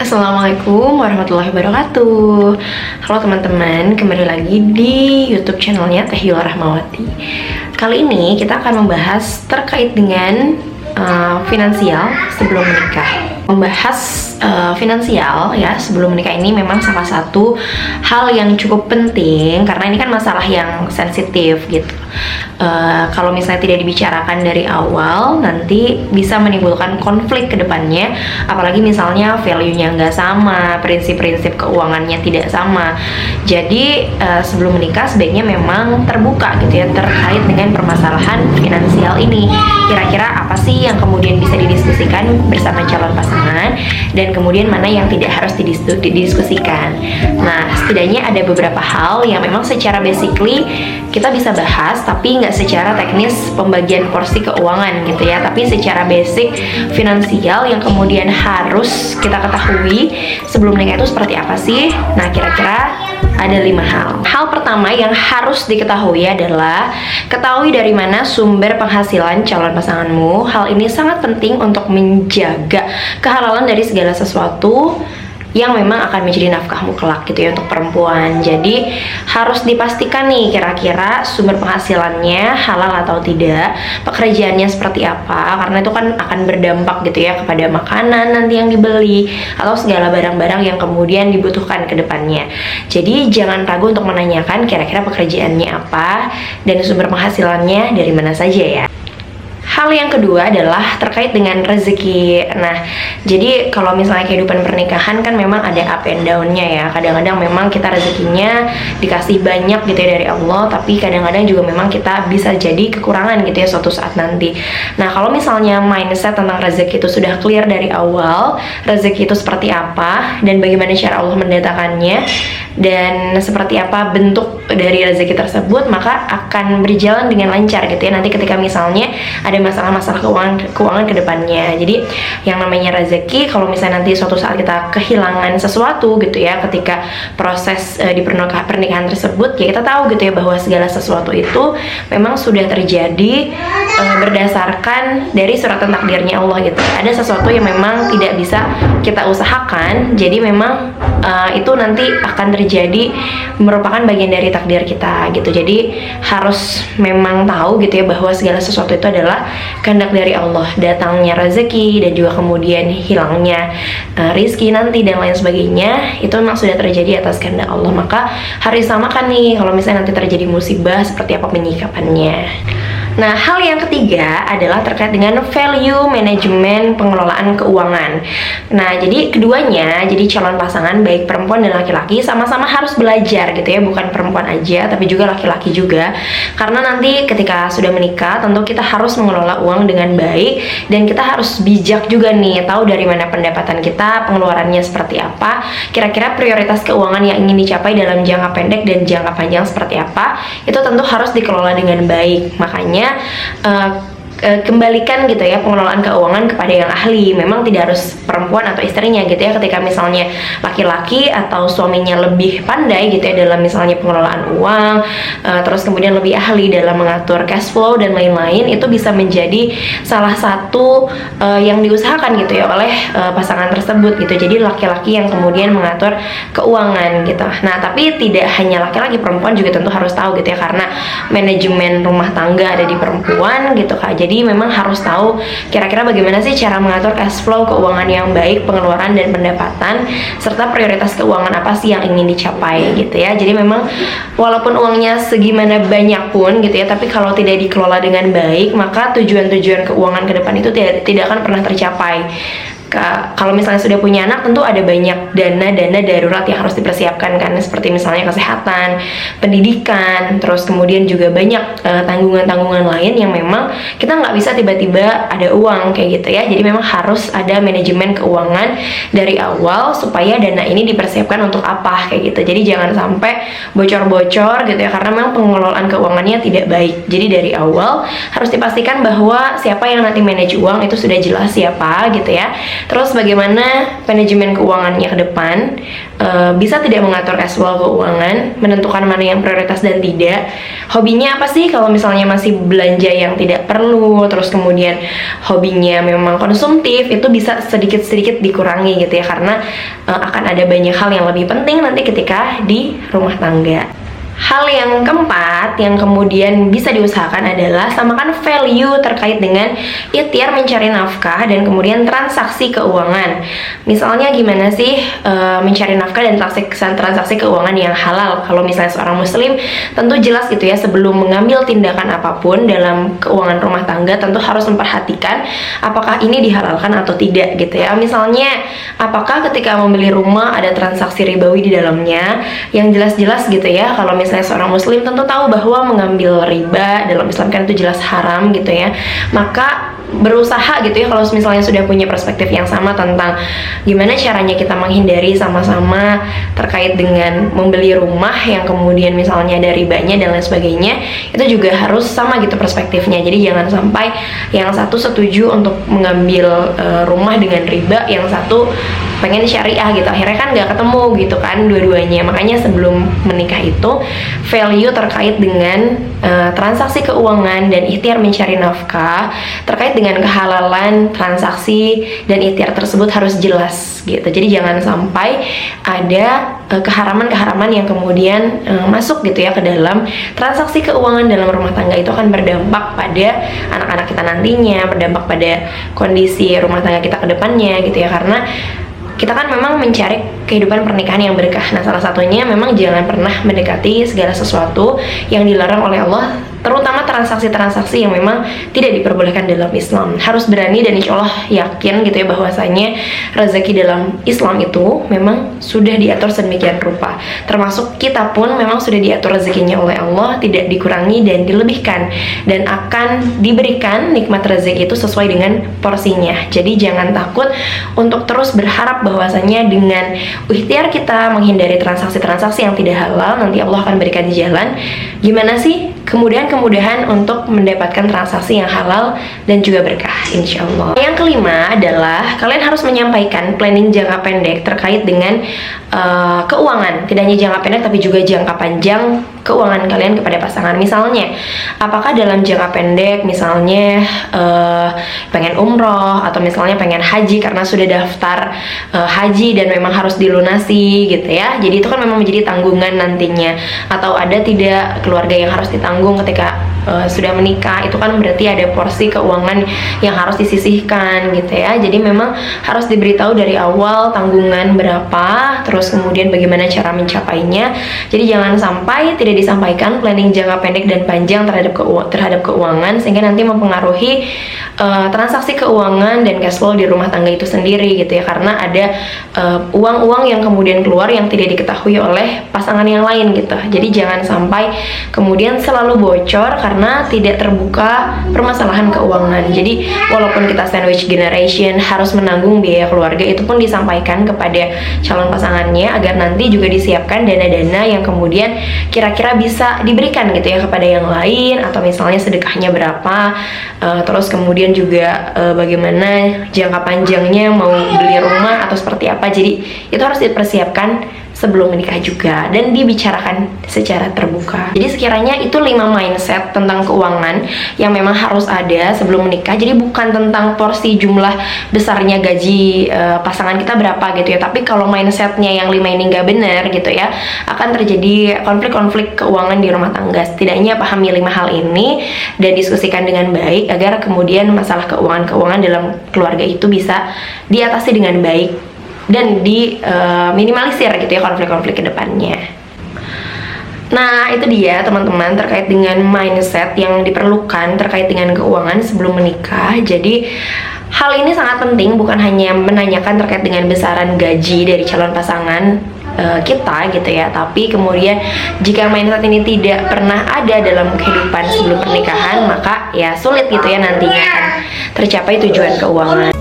Assalamualaikum warahmatullahi wabarakatuh. Halo teman-teman, kembali lagi di YouTube channelnya Teh Hila Rahmawati. Kali ini kita akan membahas terkait dengan finansial sebelum menikah. Membahas finansial ya sebelum menikah ini memang salah satu hal yang cukup penting karena ini kan masalah yang sensitif gitu. Kalau misalnya tidak dibicarakan dari awal, nanti bisa menimbulkan konflik ke depannya. Apalagi misalnya value-nya nggak sama, prinsip-prinsip keuangannya tidak sama. Jadi sebelum menikah sebaiknya memang terbuka gitu ya terkait dengan permasalahan finansial ini. Kira-kira apa sih yang kemudian bisa didiskusikan bersama calon pasangan dan kemudian mana yang tidak harus didiskusikan. Nah, setidaknya ada beberapa hal yang memang secara basically kita bisa bahas, tapi nggak secara teknis pembagian porsi keuangan gitu ya, tapi secara basic finansial yang kemudian harus kita ketahui sebelum menikah itu seperti apa sih. Nah, kira-kira ada 5 hal. Hal pertama yang harus diketahui adalah ketahui dari mana sumber penghasilan calon pasanganmu. Hal ini sangat penting untuk menjaga kehalalan dari segala sesuatu yang memang akan menjadi nafkahmu kelak gitu ya untuk perempuan. Jadi harus dipastikan nih kira-kira sumber penghasilannya halal atau tidak, pekerjaannya seperti apa, karena itu kan akan berdampak gitu ya kepada makanan nanti yang dibeli atau segala barang-barang yang kemudian dibutuhkan ke depannya. Jadi jangan ragu untuk menanyakan kira-kira pekerjaannya apa dan sumber penghasilannya dari mana saja ya. Hal yang kedua adalah terkait dengan rezeki. Nah, jadi kalau misalnya kehidupan pernikahan kan memang ada up and down-nya ya. Kadang-kadang memang kita rezekinya dikasih banyak gitu ya dari Allah, tapi kadang-kadang juga memang kita bisa jadi kekurangan gitu ya suatu saat nanti. Nah, kalau misalnya mindset tentang rezeki itu sudah clear dari awal, rezeki itu seperti apa dan bagaimana cara Allah mendatangkannya dan seperti apa bentuk dari rezeki tersebut, maka akan berjalan dengan lancar gitu ya nanti ketika misalnya ada masalah-masalah keuangan ke depannya. Jadi yang namanya rezeki, kalau misalnya nanti suatu saat kita kehilangan sesuatu gitu ya ketika proses di pernikahan tersebut, ya kita tahu gitu ya bahwa segala sesuatu itu memang sudah terjadi berdasarkan dari suratan takdirnya Allah gitu. Ada sesuatu yang memang tidak bisa kita usahakan, jadi memang itu nanti akan terjadi merupakan bagian dari takdir kita gitu. Jadi harus memang tahu gitu ya bahwa segala sesuatu itu adalah kehendak dari Allah, datangnya rezeki dan juga kemudian hilangnya rizki nanti dan lain sebagainya itu memang sudah terjadi atas kehendak Allah. Maka harus disamakan nih kalau misalnya nanti terjadi musibah seperti apa penyikapannya. Nah, hal yang ketiga adalah terkait dengan value manajemen pengelolaan keuangan. Nah, jadi keduanya, jadi calon pasangan baik perempuan dan laki-laki sama-sama harus belajar gitu ya, bukan perempuan aja tapi juga laki-laki juga. Karena nanti ketika sudah menikah tentu kita harus mengelola uang dengan baik dan kita harus bijak juga nih, tahu dari mana pendapatan kita, pengeluarannya seperti apa, kira-kira prioritas keuangan yang ingin dicapai dalam jangka pendek dan jangka panjang seperti apa, itu tentu harus dikelola dengan baik. Makanya kembalikan gitu ya pengelolaan keuangan kepada yang ahli. Memang tidak harus perempuan atau istrinya gitu ya, ketika misalnya laki-laki atau suaminya lebih pandai gitu ya dalam misalnya pengelolaan uang, terus kemudian lebih ahli dalam mengatur cash flow dan lain-lain, itu bisa menjadi salah satu yang diusahakan gitu ya oleh pasangan tersebut gitu. Jadi laki-laki yang kemudian mengatur keuangan gitu. Nah, tapi tidak hanya laki-laki, perempuan juga tentu harus tahu gitu ya, karena manajemen rumah tangga ada di perempuan gitu Kak. Jadi memang harus tahu kira-kira bagaimana sih cara mengatur cash flow keuangan yang baik, pengeluaran dan pendapatan, serta prioritas keuangan apa sih yang ingin dicapai gitu ya. Jadi memang walaupun uangnya segimana banyak pun gitu ya, tapi kalau tidak dikelola dengan baik, maka tujuan-tujuan keuangan ke depan itu tidak akan pernah tercapai. Kalau misalnya sudah punya anak, tentu ada banyak dana darurat yang harus dipersiapkan kan, seperti misalnya kesehatan, pendidikan, terus kemudian juga banyak tanggungan-tanggungan lain yang memang kita nggak bisa tiba-tiba ada uang kayak gitu ya. Jadi memang harus ada manajemen keuangan dari awal supaya dana ini dipersiapkan untuk apa kayak gitu. Jadi jangan sampai bocor-bocor gitu ya, karena memang pengelolaan keuangannya tidak baik. Jadi dari awal harus dipastikan bahwa siapa yang nanti manage uang itu sudah jelas siapa gitu ya. Terus bagaimana manajemen keuangannya ke depan, bisa tidak mengatur cash flow keuangan, menentukan mana yang prioritas dan tidak. Hobinya apa sih kalau misalnya masih belanja yang tidak perlu, terus kemudian hobinya memang konsumtif, itu bisa sedikit-sedikit dikurangi gitu ya, karena akan ada banyak hal yang lebih penting nanti ketika di rumah tangga. Hal yang keempat yang kemudian bisa diusahakan adalah samakan value terkait dengan ikhtiar mencari nafkah dan kemudian transaksi keuangan. Misalnya gimana sih mencari nafkah dan transaksi keuangan yang halal? Kalau misalnya seorang muslim tentu jelas gitu ya, sebelum mengambil tindakan apapun dalam keuangan rumah tangga tentu harus memperhatikan apakah ini dihalalkan atau tidak gitu ya. Misalnya apakah ketika membeli rumah ada transaksi ribawi di dalamnya, yang jelas-jelas gitu ya. Kalau misalnya seorang muslim tentu tahu bahwa mengambil riba dalam Islam kan itu jelas haram gitu ya, maka berusaha gitu ya, kalau misalnya sudah punya perspektif yang sama tentang gimana caranya kita menghindari sama-sama terkait dengan membeli rumah yang kemudian misalnya ada ribanya dan lain sebagainya, itu juga harus sama gitu perspektifnya. Jadi jangan sampai yang satu setuju untuk mengambil rumah dengan riba, yang satu pengen syariah gitu, akhirnya kan nggak ketemu gitu kan dua-duanya. Makanya sebelum menikah itu value terkait dengan transaksi keuangan dan ikhtiar mencari nafkah terkait dengan kehalalan transaksi dan ikhtiar tersebut harus jelas gitu. Jadi jangan sampai ada keharaman-keharaman yang kemudian masuk gitu ya ke dalam transaksi keuangan dalam rumah tangga. Itu akan berdampak pada anak-anak kita nantinya, berdampak pada kondisi rumah tangga kita ke depannya gitu ya, karena kita kan memang mencari kehidupan pernikahan yang berkah. Nah, salah satunya memang jangan pernah mendekati segala sesuatu yang dilarang oleh Allah, terutama transaksi-transaksi yang memang tidak diperbolehkan dalam Islam. Harus berani dan insya Allah yakin gitu ya bahwasanya rezeki dalam Islam itu memang sudah diatur sedemikian rupa. Termasuk kita pun memang sudah diatur rezekinya oleh Allah, tidak dikurangi dan dilebihkan, dan akan diberikan nikmat rezeki itu sesuai dengan porsinya. Jadi jangan takut untuk terus berharap bahwasanya dengan ikhtiar kita menghindari transaksi-transaksi yang tidak halal, nanti Allah akan berikan jalan gimana sih kemudahan untuk mendapatkan transaksi yang halal dan juga berkah insya Allah. Yang kelima adalah kalian harus menyampaikan planning jangka pendek terkait dengan keuangan, tidak hanya jangka pendek tapi juga jangka panjang keuangan kalian kepada pasangan. Misalnya apakah dalam jangka pendek misalnya pengen umroh atau misalnya pengen haji karena sudah daftar haji dan memang harus dilunasi gitu ya, jadi itu kan memang menjadi tanggungan nantinya. Atau ada tidak keluarga yang harus ditanggung ketika sudah menikah, itu kan berarti ada porsi keuangan yang harus disisihkan gitu ya. Jadi memang harus diberitahu dari awal tanggungan berapa, terus kemudian bagaimana cara mencapainya. Jadi jangan sampai tidak disampaikan planning jangka pendek dan panjang terhadap keuangan, sehingga nanti mempengaruhi transaksi keuangan dan cash flow di rumah tangga itu sendiri gitu ya, karena ada uang-uang yang kemudian keluar yang tidak diketahui oleh pasangan yang lain gitu. Jadi jangan sampai kemudian selalu bocor karena tidak terbuka permasalahan keuangan. Jadi walaupun kita sandwich generation harus menanggung biaya keluarga, itu pun disampaikan kepada calon pasangannya agar nanti juga disiapkan dana-dana yang kemudian kira-kira bisa diberikan gitu ya kepada yang lain, atau misalnya sedekahnya berapa, terus kemudian juga bagaimana jangka panjangnya mau beli rumah atau seperti apa. Jadi itu harus dipersiapkan sebelum menikah juga dan dibicarakan secara terbuka. Jadi sekiranya itu 5 mindset tentang keuangan yang memang harus ada sebelum menikah. Jadi bukan tentang porsi jumlah besarnya gaji pasangan kita berapa gitu ya, tapi kalau mindsetnya yang 5 ini nggak benar gitu ya, akan terjadi konflik-konflik keuangan di rumah tangga. Setidaknya pahami 5 hal ini dan diskusikan dengan baik agar kemudian masalah keuangan dalam keluarga itu bisa diatasi dengan baik dan diminimalisir gitu ya konflik-konflik ke depannya. Nah, itu dia teman-teman terkait dengan mindset yang diperlukan terkait dengan keuangan sebelum menikah. Jadi hal ini sangat penting, bukan hanya menanyakan terkait dengan besaran gaji dari calon pasangan kita gitu ya, tapi kemudian jika mindset ini tidak pernah ada dalam kehidupan sebelum pernikahan, maka ya sulit gitu ya nantinya akan tercapai tujuan keuangan.